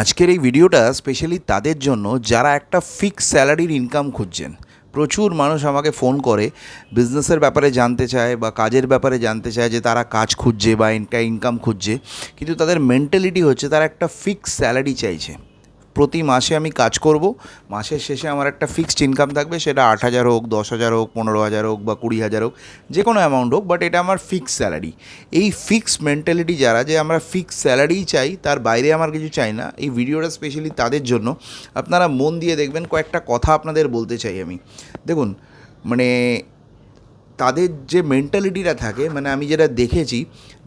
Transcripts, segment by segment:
আজকের এই ভিডিওটা স্পেশালি তাদের জন্য যারা একটা ফিক্স স্যালারির ইনকাম খুঁজছেন। প্রচুর মানুষ আমাকে ফোন করে বিজনেসের ব্যাপারে জানতে চায় বা কাজের ব্যাপারে জানতে চায় যে তারা কাজ খুঁজছে বা ইনকাম খুঁজছে, কিন্তু তাদের মেন্টালিটি হচ্ছে তারা একটা ফিক্স স্যালারি চাইছে। প্রতি মাসে আমি কাজ করব, মাসের শেষে আমার একটা ফিক্সড ইনকাম থাকবে, সেটা 8,000 হোক, 10,000 হোক, 15,000 হোক বা 20,000 হোক, যে কোনো অ্যামাউন্ট হোক, বাট এটা আমার ফিক্স স্যালারি। এই ফিক্স মেন্টালিটি যারা, যে আমরা ফিক্স স্যালারিই চাই, তার বাইরে আমার কিছু চাই না, এই ভিডিওটা স্পেশালি তাদের জন্য। আপনারা মন দিয়ে দেখবেন, কয়েকটা কথা আপনাদের বলতে চাই আমি। দেখুন, মানে তাদের যে মেন্টালিটিটা থাকে, মানে আমি যেটা দেখেছি,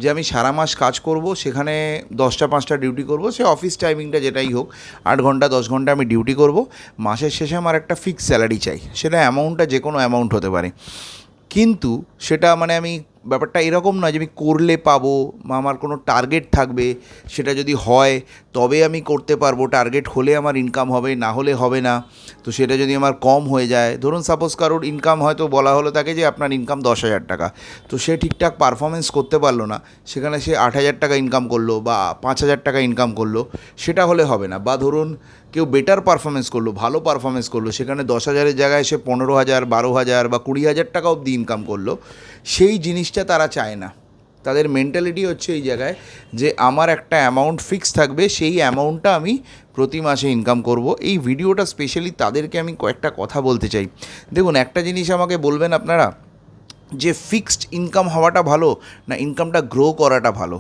যে আমি সারা মাস কাজ করব, সেখানে 10টা 5টা ডিউটি করব, সে অফিস টাইমিংটা যেটাই হোক, 8 ঘন্টা 10 ঘন্টা আমি ডিউটি করব, মাসের শেষে আমার একটা ফিক্স স্যালারি চাই। সেটা অ্যামাউন্টটা যে কোনো অ্যামাউন্ট হতে পারে, কিন্তু সেটা মানে আমি ব্যাপারটা এরকম নয় যে আমি করলে পাবো বা আমার কোনো টার্গেট থাকবে, সেটা যদি হয় তবে আমি করতে পারবো, টার্গেট হলে আমার ইনকাম হবে, না হলে হবে না। তো সেটা যদি আমার কম হয়ে যায়, ধরুন সাপোজ কারোর ইনকাম হয়তো বলা হলো তাকে যে আপনার ইনকাম 10,000 টাকা, তো সে ঠিকঠাক পারফরমেন্স করতে পারলো না, সেখানে সে 8,000 টাকা ইনকাম করলো বা 5,000 টাকা ইনকাম করলো, সেটা হলে হবে না। বা ধরুন কেউ বেটার পারফরমেন্স করলো, ভালো পারফরমেন্স করলো, সেখানে 10,000-এর জায়গায় সে 15,000, 12,000 বা 20,000 টাকা অবধি ইনকাম করলো, সেই জিনিসটা তারা চায় না। তাদের মেন্টালিটি হচ্ছে এই জায়গায় যে আমার একটা অ্যামাউন্ট ফিক্স থাকবে, সেই অ্যামাউন্টটা আমি প্রতি মাসে ইনকাম করব। এই ভিডিওটা স্পেশালি তাদেরকে আমি কয়েকটা কথা বলতে চাই। দেখুন, একটা জিনিস আমাকে বলবেন আপনারা, যে ফিক্সড ইনকাম হওয়াটা ভালো না ইনকামটা গ্রো করাটা ভালো?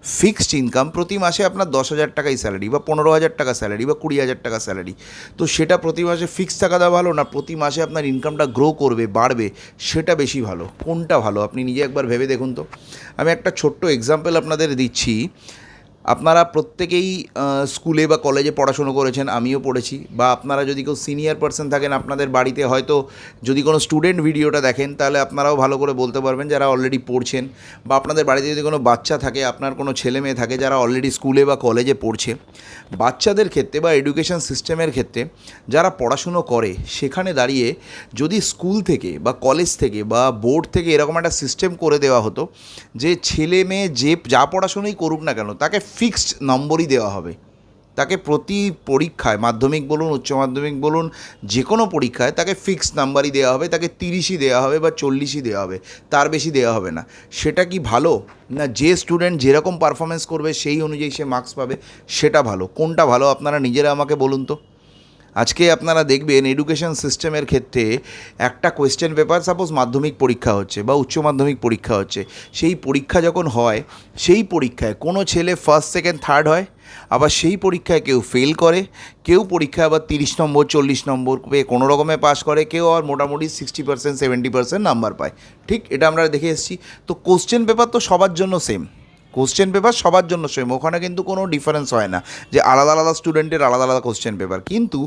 ফিক্সড ইনকাম প্রতি মাসে আপনার 10,000 টাকাই স্যালারি বা 15,000 টাকা স্যালারি বা 20,000 টাকা স্যালারি, তো সেটা প্রতি মাসে ফিক্সড টাকাটা ভালো না প্রতি মাসে আপনার ইনকামটা গ্রো করবে, বাড়বে, সেটা বেশি ভালো? কোনটা ভালো আপনি নিজে একবার ভেবে দেখুন তো। আমি একটা ছোট্ট এক্সাম্পল আপনাদের দিচ্ছি। আপনারা প্রত্যেকেই স্কুলে বা কলেজে পড়াশুনো করেছেন, আমিও পড়েছি। বা আপনারা যদি কেউ সিনিয়র পার্সন থাকেন আপনাদের বাড়িতে, হয়তো যদি কোনো স্টুডেন্ট ভিডিওটা দেখেন, তাহলে আপনারাও ভালো করে বলতে পারবেন যারা অলরেডি পড়ছেন। বা আপনাদের বাড়িতে যদি কোনো বাচ্চা থাকে, আপনার কোনো ছেলে মেয়ে থাকে যারা অলরেডি স্কুলে বা কলেজে পড়ছে, বাচ্চাদের ক্ষেত্রে বা এডুকেশন সিস্টেমের ক্ষেত্রে যারা পড়াশুনো করে, সেখানে দাঁড়িয়ে যদি স্কুল থেকে বা কলেজ থেকে বা বোর্ড থেকে এরকম একটা সিস্টেম করে দেওয়া হতো যে ছেলে মেয়ে যে যা পড়াশুনোই করুক না কেন, তাকে ফিক্সড নম্বরই দেওয়া হবে। তাকে প্রতি পরীক্ষায়, মাধ্যমিক বলুন, উচ্চ মাধ্যমিক বলুন, যে কোনো পরীক্ষায় তাকে ফিক্সড নাম্বারই দেওয়া হবে, তাকে 30ই দেওয়া হবে বা 40ই দেওয়া হবে, তার বেশি দেওয়া হবে না। সেটা কি ভালো? না যে স্টুডেন্ট যেরকম পারফরমেন্স করবে সেই অনুযায়ী সে মার্কস পাবে, সেটা ভালো? কোনটা ভালো আপনারা নিজেরা আমাকে বলুন তো। আজকে আপনারা দেখবেন এডুকেশন সিস্টেমের ক্ষেত্রে একটা কোয়েশ্চেন পেপার, সাপোজ মাধ্যমিক পরীক্ষা হচ্ছে বা উচ্চ মাধ্যমিক পরীক্ষা হচ্ছে, সেই পরীক্ষা যখন হয়, সেই পরীক্ষায় কোনো ছেলে ফার্স্ট সেকেন্ড থার্ড হয়, আবার সেই পরীক্ষায় কেউ ফেল করে, কেউ পরীক্ষায় আবার 30 নম্বর 40 নম্বর পেয়ে কোনো রকমে পাস করে, কেউ আর মোটামুটি 60% 70% নাম্বার পায়। ঠিক এটা আমরা দেখে এসেছি। তো কোশ্চেন পেপার তো সবার জন্য সেম, কোশ্চেন পেপার সবার জন্য সেম, ওখানে কিন্তু কোনো ডিফারেন্স হয় না যে আলাদা আলাদা স্টুডেন্টের আলাদা আলাদা কোশ্চেন পেপার। কিন্তু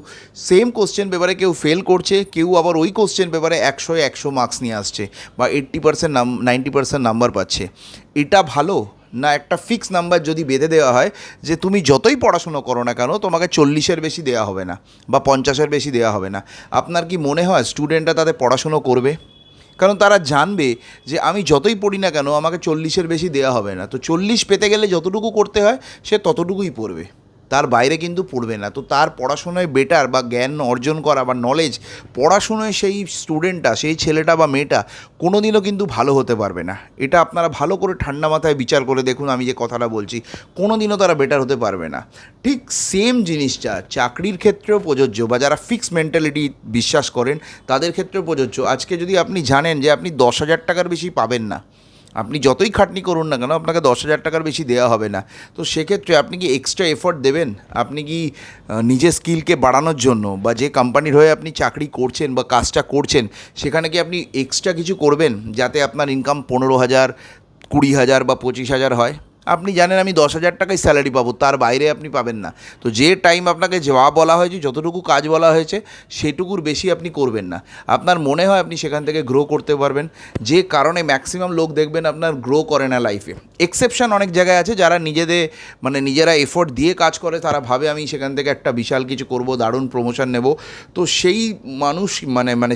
সেম কোশ্চেন পেপারে কেউ ফেল করছে, কেউ আবার ওই কোশ্চেন পেপারে 100 মার্কস নিয়ে আসছে বা 80% 90% নাম্বার পাচ্ছে। এটা ভালো? না একটা ফিক্স নাম্বার যদি বেঁধে দেওয়া হয় যে তুমি যতই পড়াশুনো করো না কেন, তোমাকে 40-এর বেশি দেওয়া হবে না বা 50-এর বেশি দেওয়া হবে না, আপনার কি মনে হয় স্টুডেন্টরা তাদের পড়াশুনো করবে? কারণ তারা জানবে যে আমি যতই পড়ি না কেন, আমাকে 40-এর বেশি দেওয়া হবে না। তো 40 পেতে গেলে যতটুকু করতে হয় সে ততটুকুই পড়বে, তার বাইরে কিন্তু পড়বে না। তো তার পড়াশোনায় বেটার বা জ্ঞান অর্জন করা বা নলেজ, পড়াশুনোয় সেই স্টুডেন্টটা, সেই ছেলেটা বা মেয়েটা কোনো দিনও কিন্তু ভালো হতে পারবে না। এটা আপনারা ভালো করে ঠান্ডা মাথায় বিচার করে দেখুন, আমি যে কথাটা বলছি, কোনো দিনও তারা বেটার হতে পারবে না। ঠিক সেম জিনিসটা চাকরির ক্ষেত্রেও প্রযোজ্য, বা যারা ফিক্স মেন্টালিটি বিশ্বাস করেন তাদের ক্ষেত্রেও প্রযোজ্য। আজকে যদি আপনি জানেন যে আপনি 10,000 টাকার বেশি পাবেন না, আপনি যতই খাটনি করুন না কেন আপনাকে 10,000 টাকার বেশি দেওয়া হবে না, তো সেক্ষেত্রে আপনি কি এক্সট্রা এফোর্ট দেবেন? আপনি কি নিজের স্কিলকে বাড়ানোর জন্য, বা যে কোম্পানির হয়ে আপনি চাকরি করছেন বা কাজটা করছেন, সেখানে কি আপনি এক্সট্রা কিছু করবেন যাতে আপনার ইনকাম 15,000, 20,000 বা 25,000 হয়? আপনি জানেন আমি 10,000 টাকাই স্যালারি পাবো, তার বাইরে আপনি পাবেন না। তো যে টাইম আপনাকে যা বলা হয়েছে, যতটুকু কাজ বলা হয়েছে, সেটুকুর বেশি আপনি করবেন না। আপনার মনে হয় আপনি সেখান থেকে গ্রো করতে পারবেন, যে কারণে ম্যাক্সিমাম লোক দেখবেন আপনার গ্রো করে না লাইফে। এক্সেপশন অনেক জায়গায় আছে, যারা নিজেরা এফোর্ট দিয়ে কাজ করে, তারা ভাবে আমি সেখান থেকে একটা বিশাল কিছু করব, দারুণ প্রমোশন নেব। তো সেই মানুষ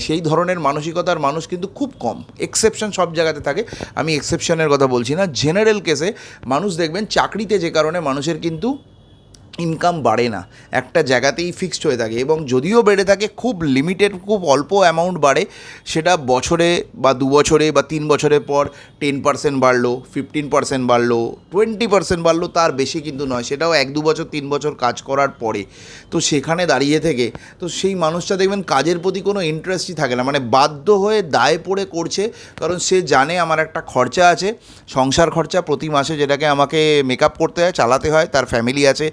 সেই ধরনের মানসিকতার মানুষ কিন্তু খুব কম। এক্সেপশন সব জায়গাতে থাকে, আমি এক্সেপশনের কথা বলছি না। জেনারেল কেসে মানুষ দেখবেন চাকরিতে যে কারণে মানুষের কিন্তু ইনকাম বাড়ে না, একটা জায়গাতেই ফিক্সড হয়ে থাকে, এবং যদিও বেড়ে থাকে খুব লিমিটেড, খুব অল্প অ্যামাউন্ট বাড়ে, সেটা বছরে বা 2 বছরে বা 3 বছরের পর 10% বাড়লো, 15% বাড়লো, 20% বাড়লো, তার বেশি কিন্তু নয়, সেটাও 1-2 বছর 3 বছর কাজ করার পরে। তো সেখানে দাঁড়িয়ে থেকে তো সেই মানুষটা দেখবেন কাজের প্রতি কোনো ইন্টারেস্টই থাকে না, মানে বাধ্য হয়ে দায়ে পড়ে করছে, কারণ সে জানে আমার একটা খরচা আছে, সংসার খরচা প্রতি মাসে, যেটাকে আমাকে মেকআপ করতে হয়, চালাতে হয়, তার ফ্যামিলি আছে,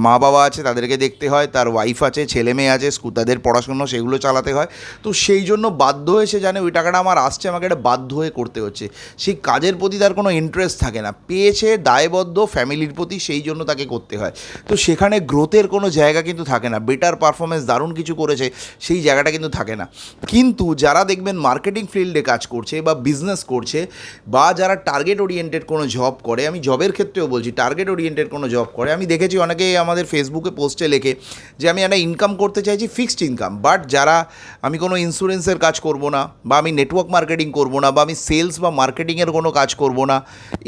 মা বাবা আছে, তাদেরকে দেখতে হয়, তার ওয়াইফ আছে, ছেলে মেয়ে আছে, তাদের পড়াশুনো সেগুলো চালাতে হয়। তো সেই জন্য বাধ্য হয়ে সে জানে ওই টাকাটা আমার আসছে, আমাকে এটা বাধ্য হয়ে করতে হচ্ছে, সেই কাজের প্রতি তার কোনো ইন্টারেস্ট থাকে না, পেয়েছে দায়বদ্ধ ফ্যামিলির প্রতি, সেই জন্য তাকে করতে হয়। তো সেখানে গ্রোথের কোনো জায়গা কিন্তু থাকে না, বেটার পারফরমেন্স দারুণ কিছু করেছে সেই জায়গাটা কিন্তু থাকে না। কিন্তু যারা দেখবেন মার্কেটিং ফিল্ডে কাজ করছে বা বিজনেস করছে, বা যারা টার্গেট ওরিয়েন্টেড কোনো জব করে, আমি জবের ক্ষেত্রেও বলছি, টার্গেট ওরিয়েন্টেড কোনো জব করে, আমি দেখেছি অনেকে আমাদের ফেসবুকে পোস্টে লেখে যে আমি একটা ইনকাম করতে চাইছি, ফিক্সড ইনকাম, বাট যারা আমি কোনো ইন্স্যুরেন্সের কাজ করব না, বা আমি নেটওয়ার্ক মার্কেটিং করব না, বা আমি সেলস বা মার্কেটিংয়ের কোনো কাজ করব না,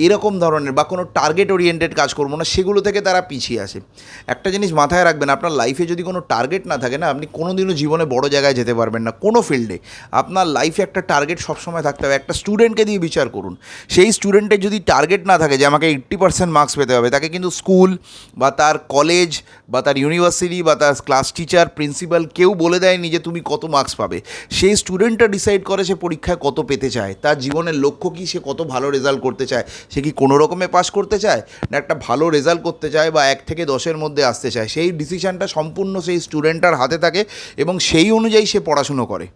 এরকম ধরনের বা কোনো টার্গেট ওরিয়েন্টেড কাজ করব না, সেগুলো থেকে তারা পিছিয়ে আসে। একটা জিনিস মাথায় রাখবেন, আপনার লাইফে যদি কোনো টার্গেট না থাকে না, আপনি কোনো দিনও জীবনে বড় জায়গায় যেতে পারবেন না, কোনো ফিল্ডে। আপনার লাইফে একটা টার্গেট সবসময় থাকতে হবে। একটা স্টুডেন্টকে দিয়ে বিচার করুন, সেই স্টুডেন্টের যদি টার্গেট না থাকে যে আমাকে 80% মার্কস পেতে হবে, তাকে কিন্তু স্কুল বা তার কলেজ বা তার ইউনিভার্সিটি বা তার ক্লাস টিচার, প্রিন্সিপাল কেউ বলে দেয়নি যে তুমি কত মার্কস পাবে। সেই স্টুডেন্টটা ডিসাইড করে সে পরীক্ষায় কত পেতে চায়, তার জীবনের লক্ষ্য কী, সে কত ভালো রেজাল্ট করতে চায়, সে কি কোনো রকমে পাস করতে চায়, না একটা ভালো রেজাল্ট করতে চায় বা 1 থেকে 10-এর মধ্যে আসতে চায়। সেই ডিসিশানটা সম্পূর্ণ সেই স্টুডেন্টটার হাতে থাকে, এবং সেই অনুযায়ী সে পড়াশুনো করে।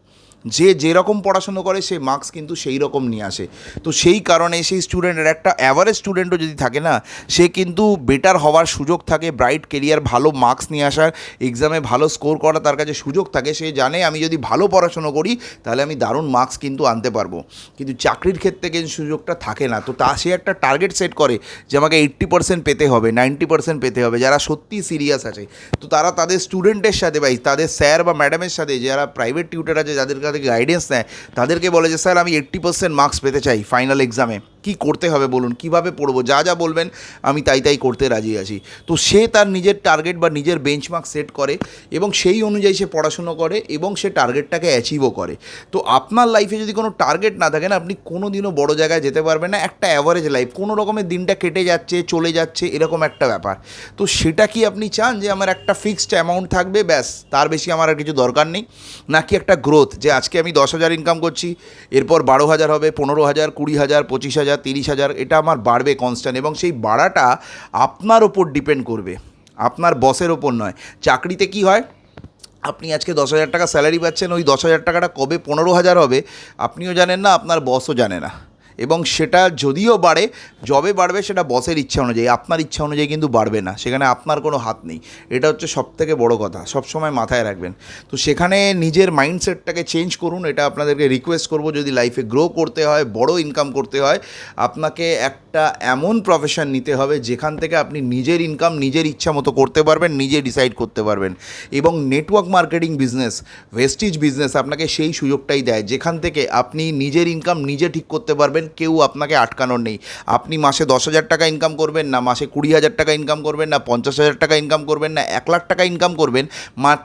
যে যেরকম পড়াশুনো করে সে মার্কস কিন্তু সেই রকম নিয়ে আসে। তো সেই কারণে সেই স্টুডেন্টের, একটা অ্যাভারেজ স্টুডেন্টও যদি থাকে না, সে কিন্তু বেটার হওয়ার সুযোগ থাকে, ব্রাইট কেরিয়ার, ভালো মার্কস নিয়ে আসার, এক্সামে ভালো স্কোর করা তার কাছে সুযোগ থাকে। সে জানে আমি যদি ভালো পড়াশুনো করি তাহলে আমি দারুণ মার্কস কিন্তু আনতে পারবো। কিন্তু চাকরির ক্ষেত্রে কিন্তু সুযোগটা থাকে না। তো সে একটা টার্গেট সেট করে যে আমাকে 80% পেতে হবে, 90% পেতে হবে। যারা সত্যি সিরিয়াস আছে, তো তারা তাদের স্টুডেন্টের সাথে বা তাদের স্যার বা ম্যাডামের সাথে, যারা প্রাইভেট টিউটার আছে, যাদের কাছে গাইডেন্স নেয়, তাদেরকে বলে যে স্যার আমি 80% মার্কস পেতে চাই ফাইনাল এক্সামে, কী করতে হবে বলুন, কীভাবে পড়বো, যা যা বলবেন আমি তাই তাই করতে রাজি আছি। তো সে তার নিজের টার্গেট বা নিজের বেঞ্চমার্ক সেট করে, এবং সেই অনুযায়ী সে পড়াশুনো করে, এবং সে টার্গেটটাকে অ্যাচিভও করে। তো আপনার লাইফে যদি কোনো টার্গেট না থাকে না, আপনি কোনো দিনও বড় জায়গায় যেতে পারবেন না। একটা অ্যাভারেজ লাইফ, কোনো রকমের দিনটা কেটে যাচ্ছে, চলে যাচ্ছে, এরকম একটা ব্যাপার। তো সেটা কি আপনি চান যে আমার একটা ফিক্সড অ্যামাউন্ট থাকবে, ব্যাস তার বেশি আমার আর কিছু দরকার নেই? নাকি একটা গ্রোথ, যে আজকে আমি 10,000 ইনকাম করছি, এরপর 12,000 হবে, 15,000, 20,000, 25,000, 30,000, এটা আমার বাড়বে কনস্ট্যান্ট, এবং সেই বাড়াটা আপনার ওপর ডিপেন্ড করবে, আপনার বসের ওপর নয়। চাকরিতে কি হয়, আপনি আজকে 10,000 টাকা স্যালারি পাচ্ছেন, ওই 10,000 টাকাটা কবে 15,000 হবে আপনিও জানেন না, আপনার বসও জানে না। এবং সেটা যদিও বাড়ে, জবে বাড়বে সেটা বসের ইচ্ছা অনুযায়ী, আপনার ইচ্ছা অনুযায়ী কিন্তু বাড়বে না, সেখানে আপনার কোনো হাত নেই। এটা হচ্ছে সবথেকে বড় কথা, সবসময় মাথায় রাখবেন। তো সেখানে নিজের মাইন্ডসেটটাকে চেঞ্জ করুন, এটা আপনাদেরকে রিকোয়েস্ট করব। যদি লাইফে গ্রো করতে হয়, বড় ইনকাম করতে হয়, আপনাকে একটা এমন প্রফেশন নিতে হবে যেখান থেকে আপনি নিজের ইনকাম নিজের ইচ্ছা মতো করতে পারবেন, নিজে ডিসাইড করতে পারবেন। এবং network marketing business, Vestige business আপনাকে সেই সুযোগটাই দেয়, যেখান থেকে আপনি নিজের ইনকাম নিজে ঠিক করতে পারবেন, কেউ আপনাকে আটকানোর নেই। আপনি মাসে 10,000 টাকা ইনকাম করবেন, না মাসে 20,000 টাকা ইনকাম করবেন, না 50,000 টাকা ইনকাম করবেন, না 1,00,000 টাকা ইনকাম করবেন,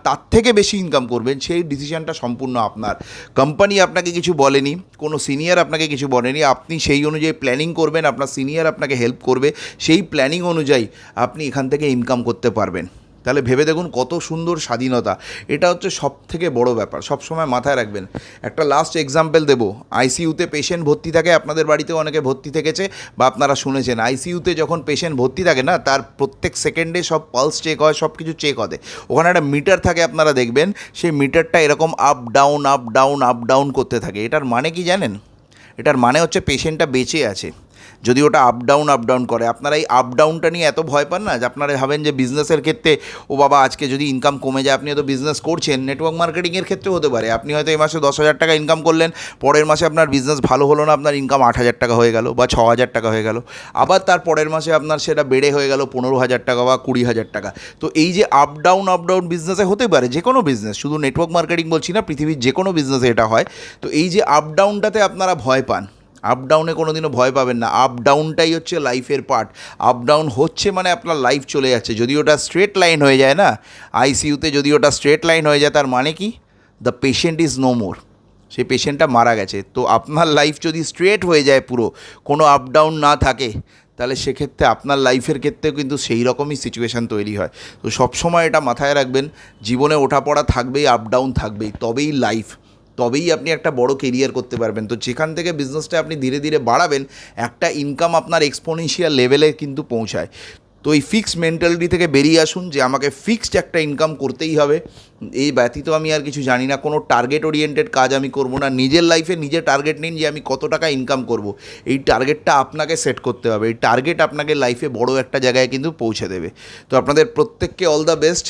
তার থেকে বেশি ইনকাম করবেন, সেই ডিসিশনটা সম্পূর্ণ আপনার। কোম্পানি আপনাকে কিছু বলেনি, কোনো সিনিয়র আপনাকে কিছু বলেনি, আপনি সেই অনুযায়ী প্ল্যানিং করবেন, আপনার সিনিয়র আপনাকে হেল্প করবে, সেই প্ল্যানিং অনুযায়ী আপনি এখান থেকে ইনকাম করতে পারবেন। তাহলে ভেবে দেখুন কত সুন্দর স্বাধীনতা। এটা হচ্ছে সবথেকে বড় ব্যাপার, সবসময় মাথায় রাখবেন। একটা লাস্ট এক্সাম্পল দেবো, আইসিইউতে পেশেন্ট ভর্তি থাকে, আপনাদের বাড়িতেও অনেকে ভর্তি থেকেছে বা আপনারা শুনেছেন, আইসিইউতে যখন পেশেন্ট ভর্তি থাকে না, তার প্রত্যেক সেকেন্ডে সব পালস চেক হয়, সব কিছু চেক হয়। ওখানে একটা মিটার থাকে, আপনারা দেখবেন সেই মিটারটা এরকম up down up down up down করতে থাকে। এটার মানে কি জানেন? এটার মানে হচ্ছে পেশেন্টটা বেঁচে আছে। যদি ওটা আপ ডাউন করে, আপনারা এই আপ ডাউনটা নিয়ে এত ভয় পান না, যে আপনারা ভাবেন যে বিজনেসের ক্ষেত্রে ও বাবা আজকে যদি ইনকাম কমে যায়, আপনি হয়তো বিজনেস করছেন, নেটওয়ার্ক মার্কেটিংয়ের ক্ষেত্রেও হতে পারে, আপনি হয়তো এই মাসে 10,000 টাকা ইনকাম করলেন, পরের মাসে আপনার বিজনেস ভালো হলো না, আপনার ইনকাম 8,000 টাকা হয়ে গেল বা 6,000 টাকা হয়ে গেল, আবার তার পরের মাসে আপনার সেটা বেড়ে হয়ে গেল 15,000 টাকা বা 20,000 টাকা। তো এই যে আপ ডাউন বিজনেসে হতে পারে, যে কোনো বিজনেস, শুধু নেটওয়ার্ক মার্কেটিং বলছি না, পৃথিবীর যে কোনো বিজনেসে এটা হয়। তো এই যে আপ ডাউনটাতে আপনারা ভয় পান, আপ ডাউনে কোনো দিনও ভয় পাবেন না, আপ ডাউনটাই হচ্ছে লাইফের পার্ট। আপ ডাউন হচ্ছে মানে আপনার লাইফ চলে যাচ্ছে। যদি ওটা স্ট্রেট লাইন হয়ে যায় না, আইসিইউতে যদি ওটা স্ট্রেট লাইন হয়ে যায়, তার মানে কি, the patient is no more, সেই পেশেন্টটা মারা গেছে। তো আপনার লাইফ যদি স্ট্রেট হয়ে যায় পুরো, কোনো আপ ডাউন না থাকে, তাহলে সেক্ষেত্রে আপনার লাইফের ক্ষেত্রেও কিন্তু সেই রকমই সিচুয়েশান তৈরি হয়। তো সবসময় এটা মাথায় রাখবেন, জীবনে ওঠাপড়া থাকবেই, আপ ডাউন থাকবেই, তবেই লাইফ, তবেই আপনি একটা বড় কেরিয়ার করতে পারবেন। তো যেখান থেকে বিজনেসটা আপনি ধীরে ধীরে বাড়াবেন, একটা ইনকাম আপনার এক্সপোনেনশিয়াল লেভেলে কিন্তু পৌঁছায়। তো এই ফিক্সড মেন্টালিটি থেকে বেরিয়ে আসুন যে আমাকে ফিক্সড একটা ইনকাম করতেই হবে, এই ব্যতীত আমি আর কিছু জানি না। কোনো টার্গেট ওরিয়েন্টেড কাজ আমি করব না। নিজের লাইফে নিজে টার্গেট নিন যে আমি কত টাকা ইনকাম করব, এই টার্গেটটা আপনাকে সেট করতে হবে। এই টার্গেট আপনাকে লাইফে বড় একটা জায়গায় কিন্তু পৌঁছে দেবে। তো আপনাদের প্রত্যেককে অল দ্য বেস্ট।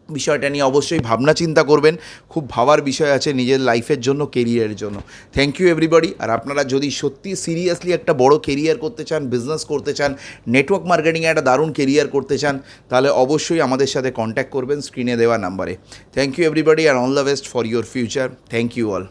বিষয়টা নিয়ে অবশ্যই ভাবনা চিন্তা করবেন, খুব ভাবার বিষয় আছে নিজের লাইফের জন্য, কেরিয়ারের জন্য। Thank you everybody. আর আপনারা যদি সত্যি সিরিয়াসলি একটা বড় কেরিয়ার করতে চান, বিজনেস করতে চান, নেটওয়ার্ক মার্কেটিংয়ে একটা দারুণ কেরিয়ার করতে চান, তাহলে অবশ্যই আমাদের সাথে কন্ট্যাক্ট করবেন স্ক্রিনে দেওয়া নাম্বারে। থ্যাংক ইউ এভরিবডি আর all the best for your future. Thank you all.